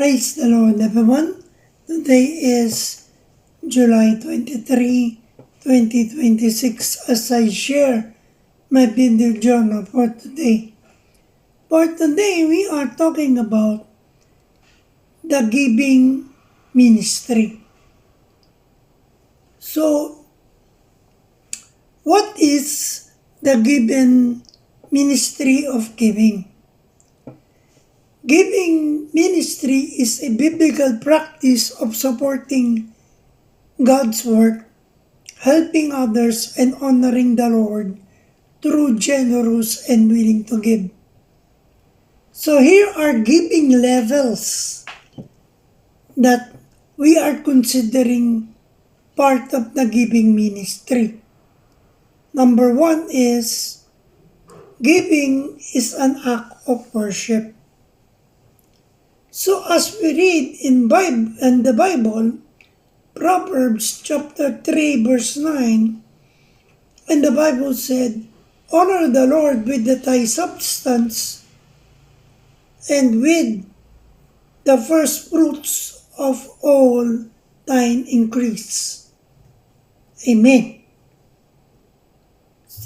Praise the Lord, everyone. Today is July 23, 2026 as I share my video journal for today. For today, we are talking about the giving ministry. So, what is the giving ministry of giving? Giving ministry is a biblical practice of supporting God's work, helping others, and honoring the Lord through generous and willing to give. So here are giving levels that we are considering part of the giving ministry. Number one is giving is an act of worship. So as we read in the Bible, Proverbs chapter 3 verse 9, and the Bible said, "Honor the Lord with thy substance and with the first fruits of all thine increase." Amen.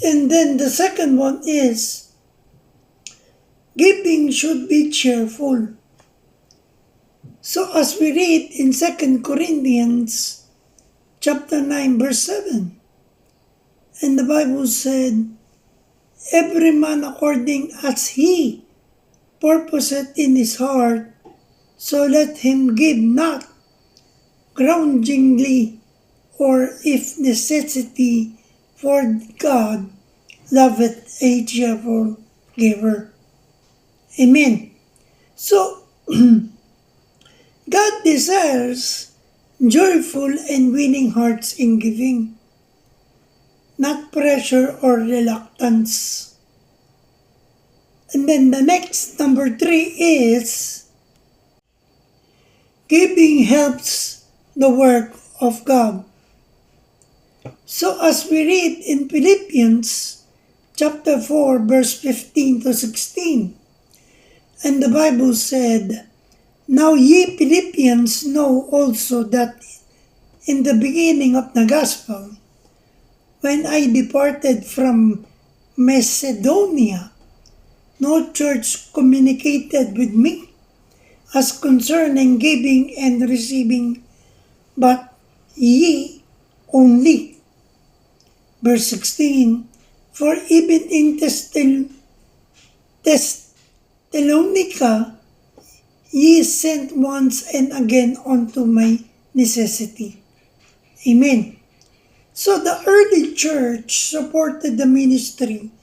And then the second one is, giving should be cheerful. So as we read in 2 Corinthians chapter 9 verse 7, and the Bible said, "Every man according as he purposeth in his heart, so let him give, not grudgingly, or if necessity, for God loveth a cheerful giver." Amen. So, God desires joyful and willing hearts in giving, not pressure or reluctance. And then the next, number 3, is giving helps the work of God. So as we read in Philippians chapter 4 verse 15 to 16, and the Bible said, "Now ye Philippians know also that in the beginning of the gospel, when I departed from Macedonia, no church communicated with me as concerning giving and receiving, but ye only." Verse 16, "For even in Thessalonica, ye sent once and again unto my necessity." Amen. So the early church supported the ministry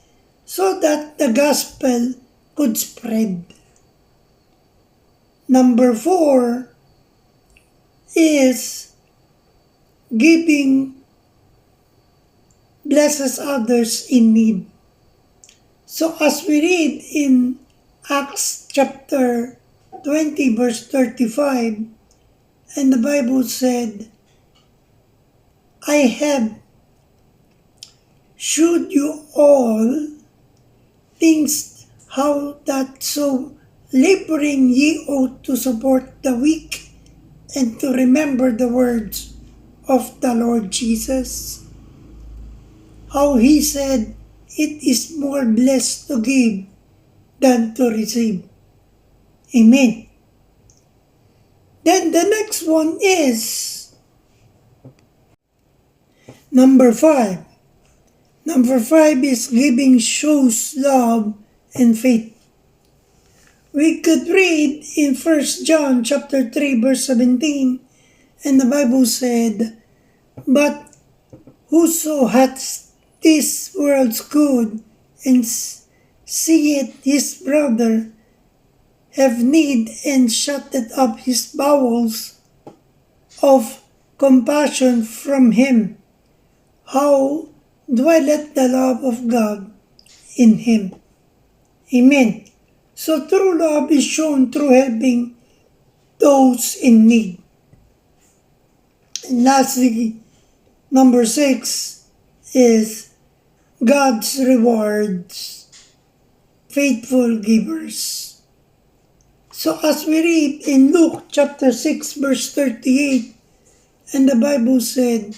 so that the gospel could spread. Number 4 is giving blesses others in need. So as we read in Acts chapter 20 verse 35, and the Bible said, "I have shewed you all things, how that so laboring ye ought to support the weak, and to remember the words of the Lord Jesus, how he said, it is more blessed to give than to receive." Amen. Then the next one is number 5. Number 5 is giving shows love and faith. We could read in 1 John chapter 3 verse 17, and the Bible said, "But whoso hath this world's good, and seeth his brother have need, and shutteth up his bowels of compassion from him, how dwelleth the love of God in him?" Amen. So true love is shown through helping those in need. And lastly, number 6 is God's rewards faithful givers. So as we read in Luke chapter 6 verse 38, and the Bible said,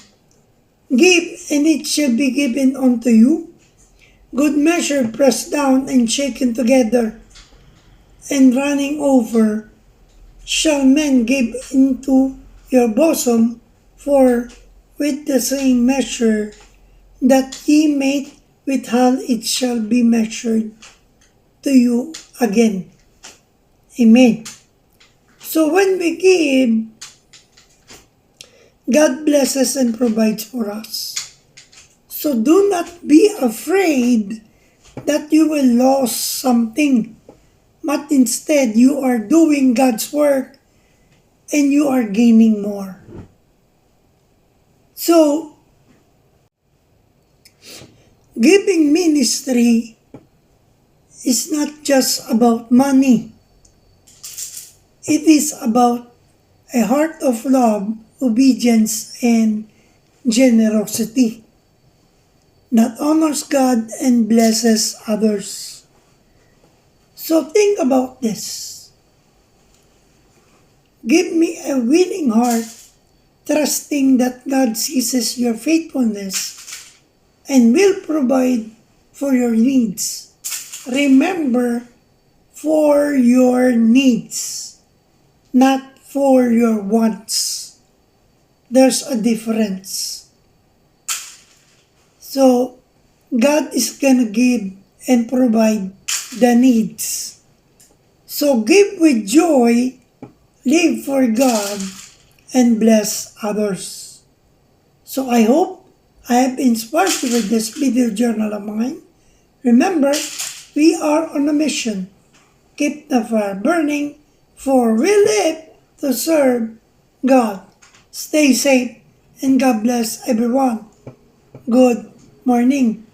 "Give, and it shall be given unto you, good measure pressed down and shaken together, and running over, shall men give into your bosom, for with the same measure that ye mete withal, it shall be measured to you again." Amen. So when we give, God blesses and provides for us. So do not be afraid that you will lose something, but instead you are doing God's work and you are gaining more. So, giving ministry is not just about money. It is about a heart of love, obedience, and generosity that honors God and blesses others. So think about this. Give me a willing heart, trusting that God sees your faithfulness and will provide for your needs. Remember, for your needs, not for your wants. There's a difference. So, God is gonna give and provide the needs. So give with joy, live for God, and bless others. So I hope I have inspired you with this video journal of mine. Remember, we are on a mission. Keep the fire burning, for we live to serve God. Stay safe, and God bless everyone. Good morning.